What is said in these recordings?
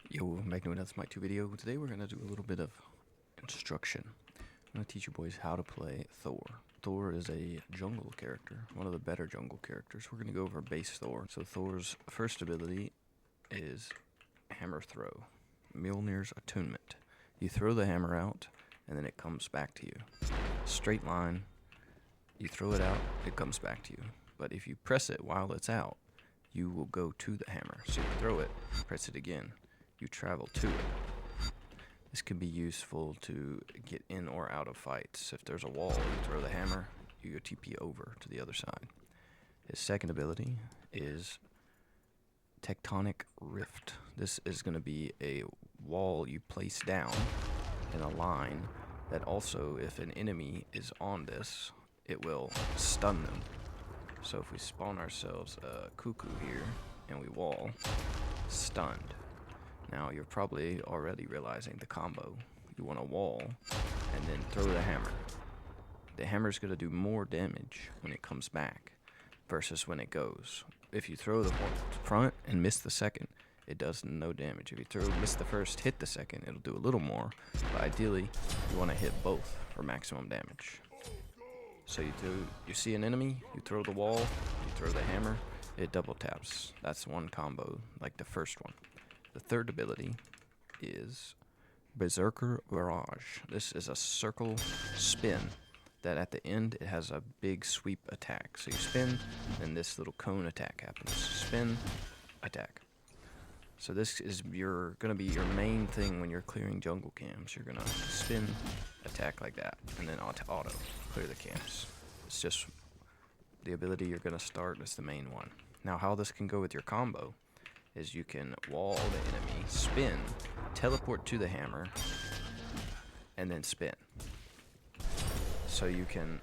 Yo, back to another SMITE 2 video. Today we're going to do a little bit of instruction. I'm going to teach you boys how to play Thor. Thor is a jungle character, one of the better jungle characters. We're going to go over base Thor. So Thor's first ability is Hammer Throw. Mjolnir's Attunement. You throw the hammer out, and then it comes back to you. Straight line, you throw it out, it comes back to you. But if you press it while it's out, you will go to the hammer. So you throw it, press it again, you travel to it. This can be useful to get in or out of fights. If there's a wall, you throw the hammer, you go TP over to the other side. His second ability is Tectonic Rift. This is going to be a wall you place down in a line that also, if an enemy is on this, it will stun them. So if we spawn ourselves a cuckoo here and we wall, stunned. Now you're probably already realizing the combo. You want to wall and then throw the hammer. The hammer's going to do more damage when it comes back versus when it goes. If you throw the front and miss the second, it does no damage. If you miss the first, hit the second, it'll do a little more. But ideally, you want to hit both for maximum damage. So you see an enemy, you throw the wall, you throw the hammer, it double taps. That's one combo, like the first one. The third ability is Berserker Barrage. This is a circle spin that at the end it has a big sweep attack. So you spin, and this little cone attack happens. Spin, attack. So this is gonna be your main thing when you're clearing jungle camps. You're gonna spin, attack like that, and then auto clear the camps. It's just the ability you're gonna start is the main one. Now how this can go with your combo is you can wall the enemy, spin, teleport to the hammer, and then spin. So you can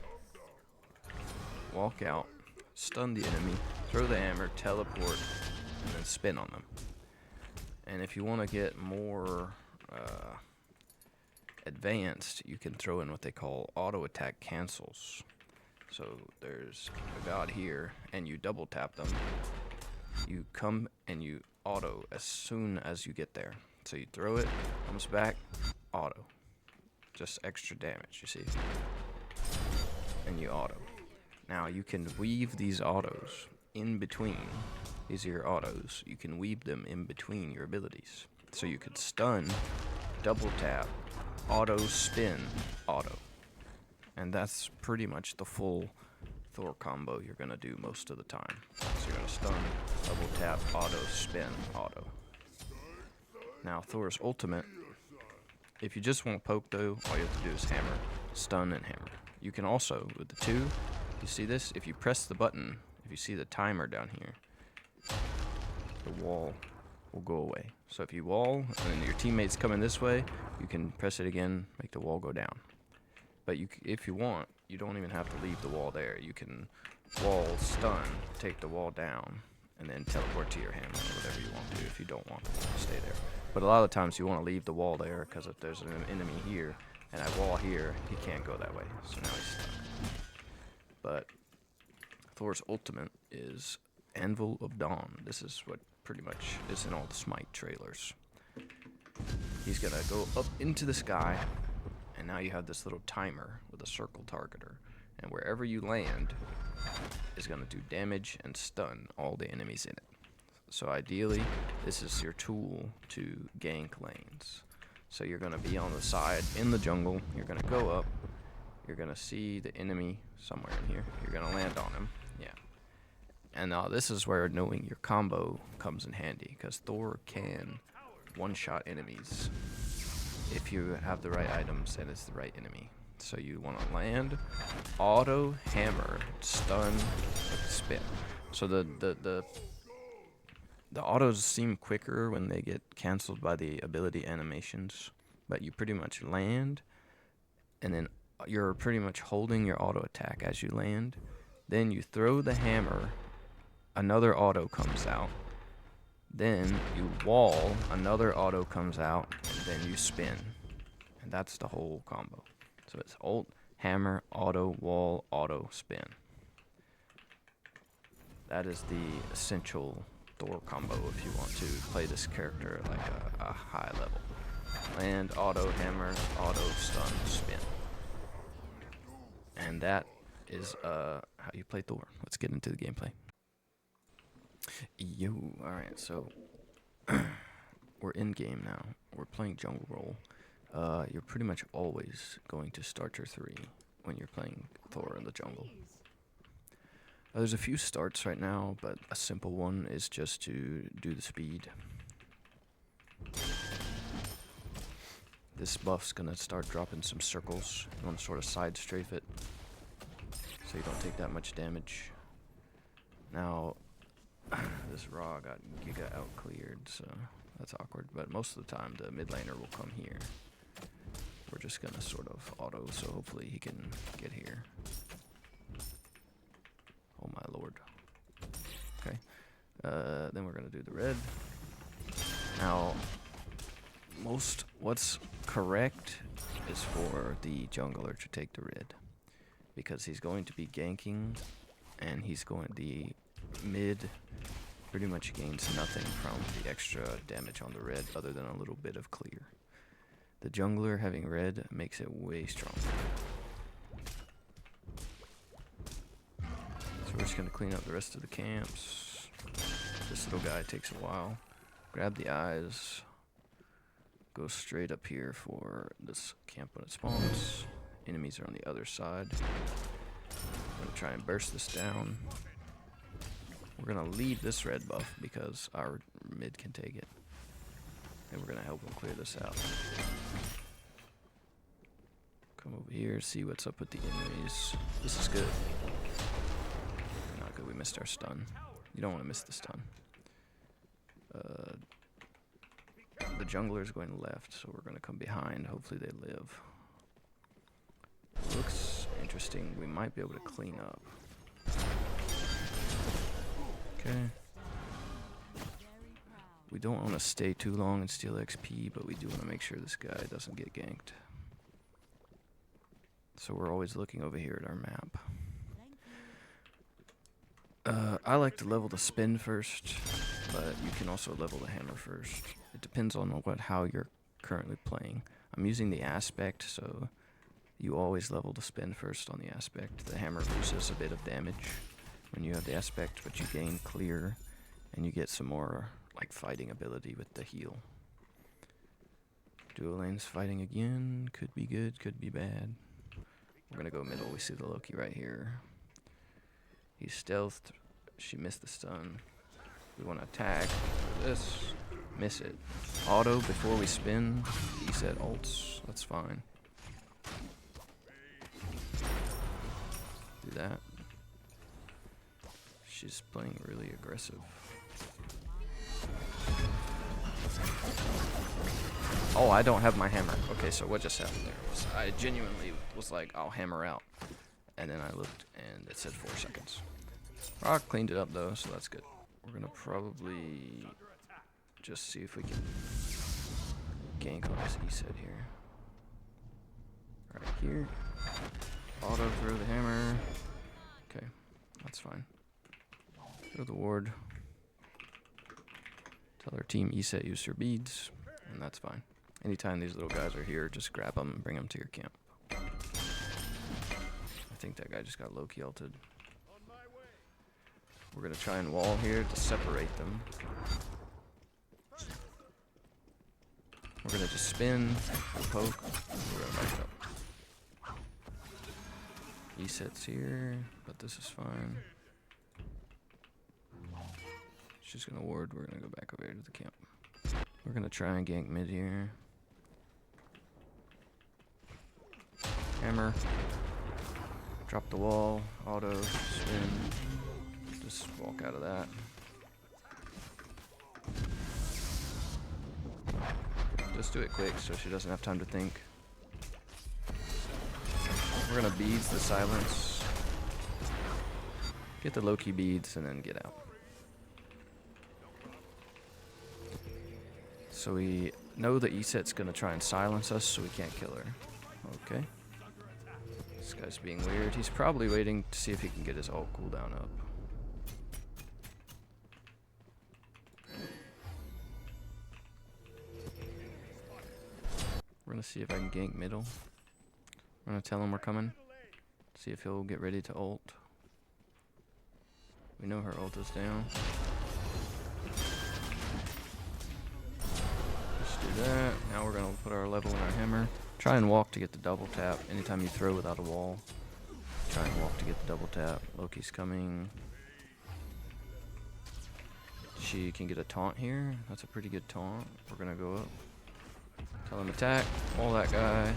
walk out, stun the enemy, throw the hammer, teleport, and then spin on them. And if you want to get more advanced, you can throw in what they call auto attack cancels. So there's a god here, and you double tap them. You come and you auto as soon as you get there. So you throw it, comes back, auto. Just extra damage, you see. And you auto. Now you can weave these autos in between. These are your autos. You can weave them in between your abilities. So you could stun, double tap, auto spin, auto. And that's pretty much the full Thor combo you're going to do most of the time. So you're going to stun, double tap, auto, spin, auto. Now Thor's ultimate, if you just want to poke though, all you have to do is hammer, stun, and hammer. You can also, with the two, you see this? If you press the button, if you see the timer down here, the wall will go away. So if you wall and your teammates coming this way, you can press it again, make the wall go down. But if you want, you don't even have to leave the wall there. You can wall, stun, take the wall down, and then teleport to your hammer or whatever you want to if you don't want the wall to stay there. But a lot of the times you want to leave the wall there because if there's an enemy here and I wall here, he can't go that way. So now he's stuck. But Thor's ultimate is Anvil of Dawn. This is what pretty much is in all the SMITE trailers. He's gonna go up into the sky, and now you have this little timer with a circle targeter, and wherever you land is gonna do damage and stun all the enemies in it. So ideally, this is your tool to gank lanes. So you're gonna be on the side in the jungle, you're gonna go up, you're gonna see the enemy somewhere in here, you're gonna land on him. Yeah. And this is where knowing your combo comes in handy, because Thor can one-shot enemies if you have the right items and it's the right enemy. So you want to land, auto, hammer, stun, spin. So the autos seem quicker when they get canceled by the ability animations, but you pretty much land, and then you're pretty much holding your auto attack as you land. Then you throw the hammer, another auto comes out, then you wall, another auto comes out, and then you spin. And that's the whole combo. So it's ult, hammer, auto, wall, auto, spin. That is the essential Thor combo if you want to play this character at like a high level. Land, auto, hammer, auto, stun, spin. And that is how you play Thor. Let's get into the gameplay. Yo, alright, so we're in game now. We're playing jungle role. You're pretty much always going to starter 3 when you're playing Thor in the jungle. There's a few starts right now, but a simple one is just to do the speed. This buff's gonna start dropping some circles. You want to sort of side strafe it so you don't take that much damage. Now, this Raw got Giga out cleared, so that's awkward. But most of the time, the mid laner will come here. We're just gonna sort of auto, so hopefully he can get here. Oh my lord. Okay. Then we're gonna do the red. Now, what's correct is for the jungler to take the red, because he's going to be ganking, and the mid pretty much gains nothing from the extra damage on the red other than a little bit of clear. The jungler having red makes it way stronger. So we're just going to clean up the rest of the camps. This little guy takes a while. Grab the eyes. Go straight up here for this camp when it spawns. Enemies are on the other side. I'm going to try and burst this down. We're going to leave this red buff because our mid can take it. And we're going to help him clear this out. Come over here, see what's up with the enemies. This is good. Not good, we missed our stun. You don't want to miss the stun. The jungler is going left, so we're going to come behind. Hopefully they live. Looks interesting. We might be able to clean up. Okay. We don't want to stay too long and steal XP, but we do want to make sure this guy doesn't get ganked. So we're always looking over here at our map. I like to level the spin first, but you can also level the hammer first. It depends on how you're currently playing. I'm using the aspect, so you always level the spin first on the aspect. The hammer loses a bit of damage when you have the aspect, but you gain clear, and you get some more like fighting ability with the heal. Dual lanes fighting again. Could be good, could be bad. We're gonna go middle. We see the Loki right here. He's stealthed. She missed the stun. We want to attack. This. Miss it. Auto before we spin. He said ults. That's fine. Do that. She's playing really aggressive. Oh, I don't have my hammer. Okay, so what just happened there was I genuinely was like, I'll hammer out. And then I looked and it said 4 seconds. Rock cleaned it up though, so that's good. We're gonna probably just see if we can gank on this E-set here. Right here. Auto throw the hammer. Okay, that's fine. Throw the ward. Tell our team E-set use your beads, and that's fine. Anytime these little guys are here, just grab them and bring them to your camp. I think that guy just got low-key ulted. We're going to try and wall here to separate them. We're going to just spin, poke, we're going to back up. E-set's here, but this is fine. She's going to ward, we're going to go back over here to the camp. We're going to try and gank mid here. Hammer. Drop the wall, auto, spin. Just walk out of that. Just do it quick so she doesn't have time to think. We're gonna beads the silence. Get the low-key beads and then get out. So we know the E-set's gonna try and silence us, so we can't kill her. Okay. This guy's being weird. He's probably waiting to see if he can get his ult cooldown up. gonna see if I can gank middle. I'm gonna tell him we're coming. See if he'll get ready to ult. We know her ult is down. Let's do that. Now we're gonna put our level in our hammer. Try and walk to get the double tap. Anytime you throw without a wall, try and walk to get the double tap. Loki's coming. She can get a taunt here. That's a pretty good taunt. We're gonna go up. Tell him attack. Wall that guy.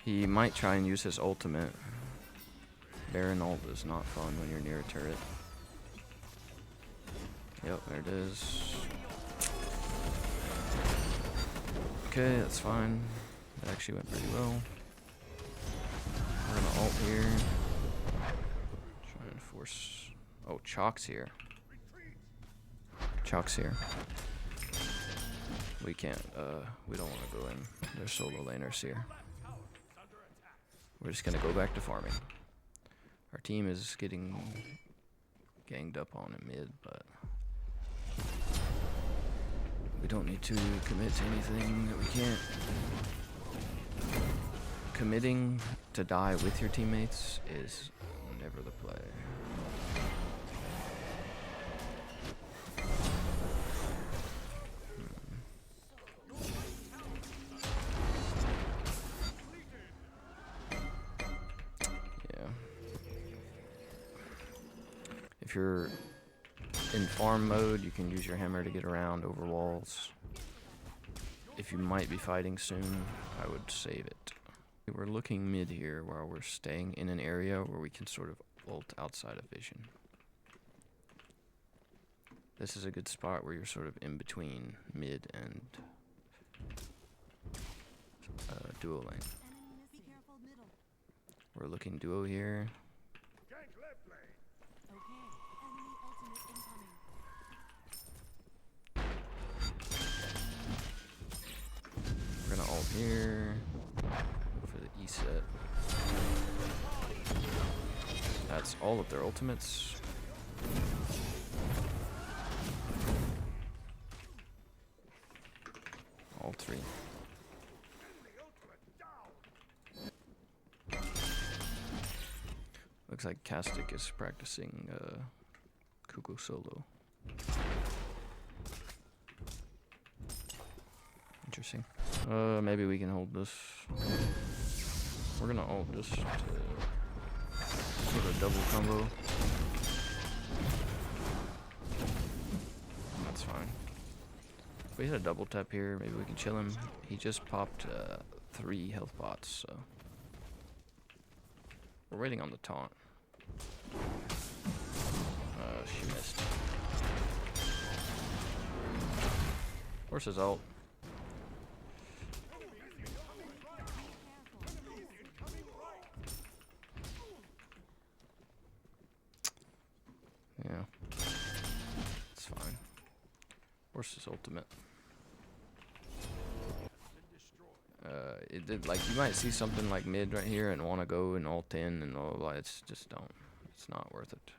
He might try and use his ultimate. Baron ult is not fun when you're near a turret. Yep, there it is. Okay, that's fine. That actually went pretty well. We're gonna ult here. Try and force. Oh, Chalk's here. Chalk's here. We can't, we don't want to go in. There's solo laners here. We're just gonna go back to farming. Our team is getting ganged up on in mid, but we don't need to commit to anything that we can't. Committing to die with your teammates is never the play. If you're in farm mode, you can use your hammer to get around over walls. If you might be fighting soon, I would save it. We're looking mid here while we're staying in an area where we can sort of ult outside of vision. This is a good spot where you're sort of in between mid and duo lane. We're looking duo here. We're gonna ult here. Go for the E set. That's all of their ultimates. All three. Looks like Castic is practicing Cuckoo solo. Interesting. Maybe we can hold this. We're gonna ult this to sort of double combo. That's fine. If we hit a double tap here, maybe we can chill him. He just popped 3 health pots, so we're waiting on the taunt. She missed. Where's his ult? Yeah, it's fine. Where's his ultimate? It did, like, you might see something like mid right here and want to go and ult in and all that. It's just don't. It's not worth it.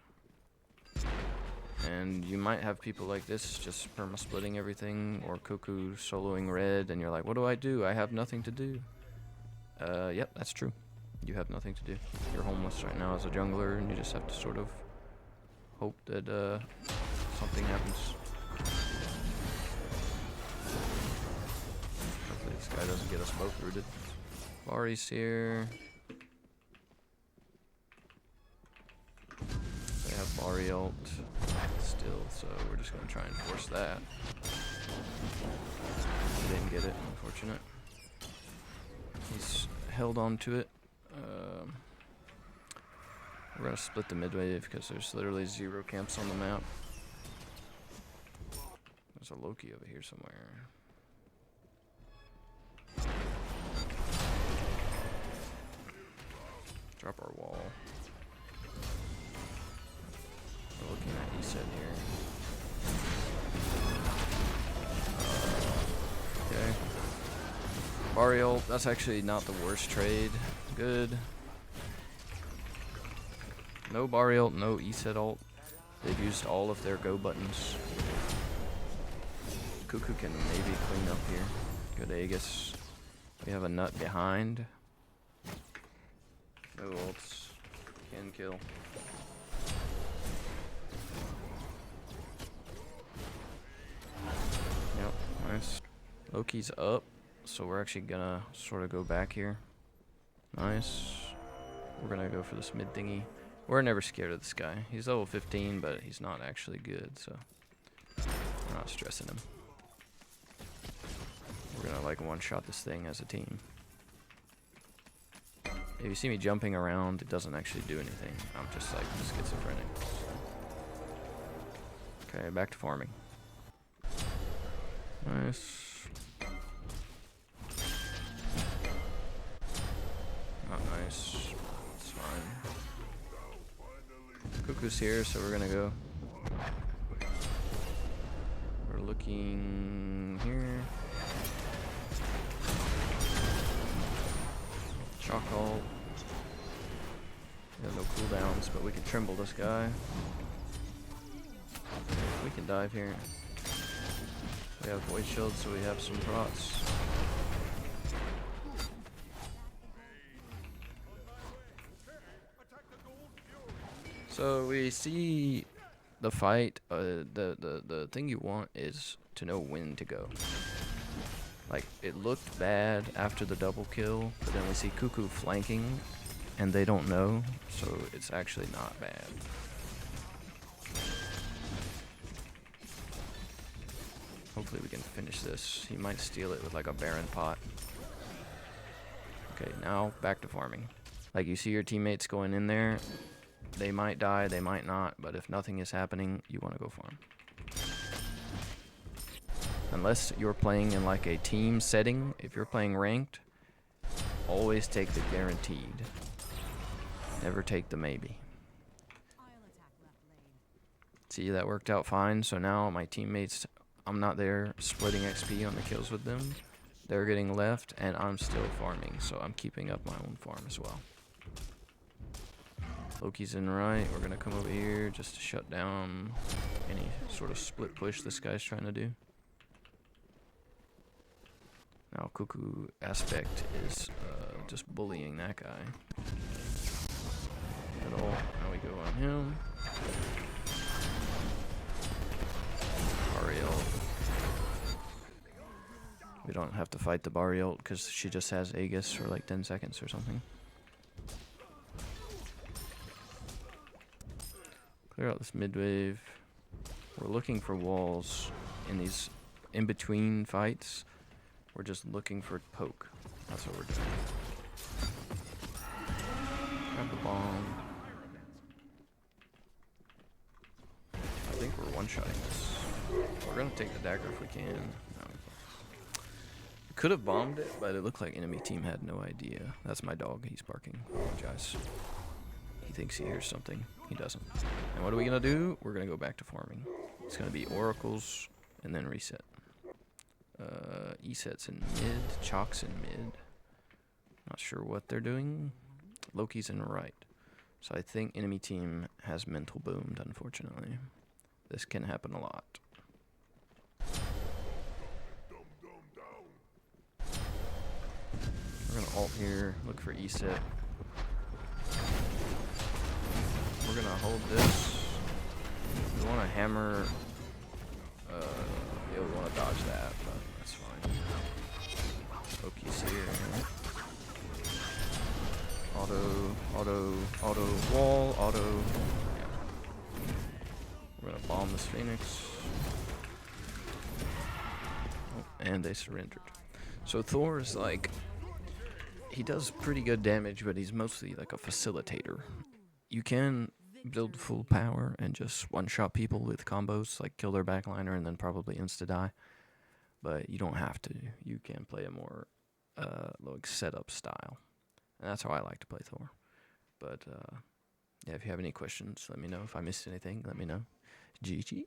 And you might have people like this just perma-splitting everything, or Cuckoo soloing red, and you're like, what do I do? I have nothing to do. Yep, that's true. You have nothing to do. You're homeless right now as a jungler, and you just have to sort of hope that something happens. Hopefully this guy doesn't get us both rooted. Bari's here. They have Bari ult still, so we're just gonna try and force that. He didn't get it, unfortunate. He's held on to it. We're gonna split the mid wave because there's literally 0 camps on the map. There's a Loki over here somewhere. Drop our wall. We're looking at Eset here. Okay. Bari ult, that's actually not the worst trade. Good. No Bari ult, no Eset ult. They've used all of their go buttons. Cuckoo can maybe clean up here. Good Aegis. We have a nut behind. No ults. Can kill. Yep, nice. Loki's up, so we're actually gonna sort of go back here. Nice. We're gonna go for this mid thingy. We're never scared of this guy. He's level 15, but he's not actually good, so we're not stressing him. We're gonna like one-shot this thing as a team. If you see me jumping around, it doesn't actually do anything. I'm just like schizophrenic. Okay, back to farming. Nice. Not nice. It's fine. Cuckoo's here, so we're gonna go. We're looking here. Shock ult. We have no cooldowns, but we can tremble this guy. We can dive here. We have void shield, so we have some prots. So we see the fight. The thing you want is to know when to go. Like, it looked bad after the double kill, but then we see Cuckoo flanking, and they don't know, so it's actually not bad. Hopefully we can finish this. He might steal it with like a Baron pot. Okay, now back to farming. Like, you see your teammates going in there, they might die, they might not, but if nothing is happening, you want to go farm. Unless you're playing in like a team setting, if you're playing ranked, always take the guaranteed. Never take the maybe. See, that worked out fine. So now my teammates, I'm not there splitting XP on the kills with them. They're getting left, and I'm still farming, so I'm keeping up my own farm as well. Loki's in right. We're going to come over here just to shut down any sort of split push this guy's trying to do. Now Cuckoo aspect is just bullying that guy. At all. Now we go on him. Bariel. We don't have to fight the Bariel because she just has Aegis for like 10 seconds or something. Clear out this mid wave. We're looking for walls in these in-between fights. We're just looking for poke. That's what we're doing. Grab the bomb. I think we're one-shotting this. We're gonna take the dagger if we can. No. We could have bombed it, but it looked like enemy team had no idea. That's my dog. He's barking. Apologize. He thinks he hears something. He doesn't. And what are we gonna do? We're gonna go back to farming. It's gonna be oracles and then reset. E-sets in mid, Chalk's in mid. Not sure what they're doing. Loki's in right. So I think enemy team has mental boomed, unfortunately. This can happen a lot. We're gonna ult here, look for E-set. We're gonna hold this. We wanna hammer. Yeah, we wanna dodge that, but that's fine. Loki's here. Auto, wall, auto. Yeah. We're gonna bomb this Phoenix. Oh, and they surrendered. So Thor is like, he does pretty good damage, but he's mostly like a facilitator. You can build full power and just one-shot people with combos, like kill their backliner and then probably insta-die. But you don't have to. You can play a more like setup style. And that's how I like to play Thor. But yeah, if you have any questions, let me know. If I missed anything, let me know. GG.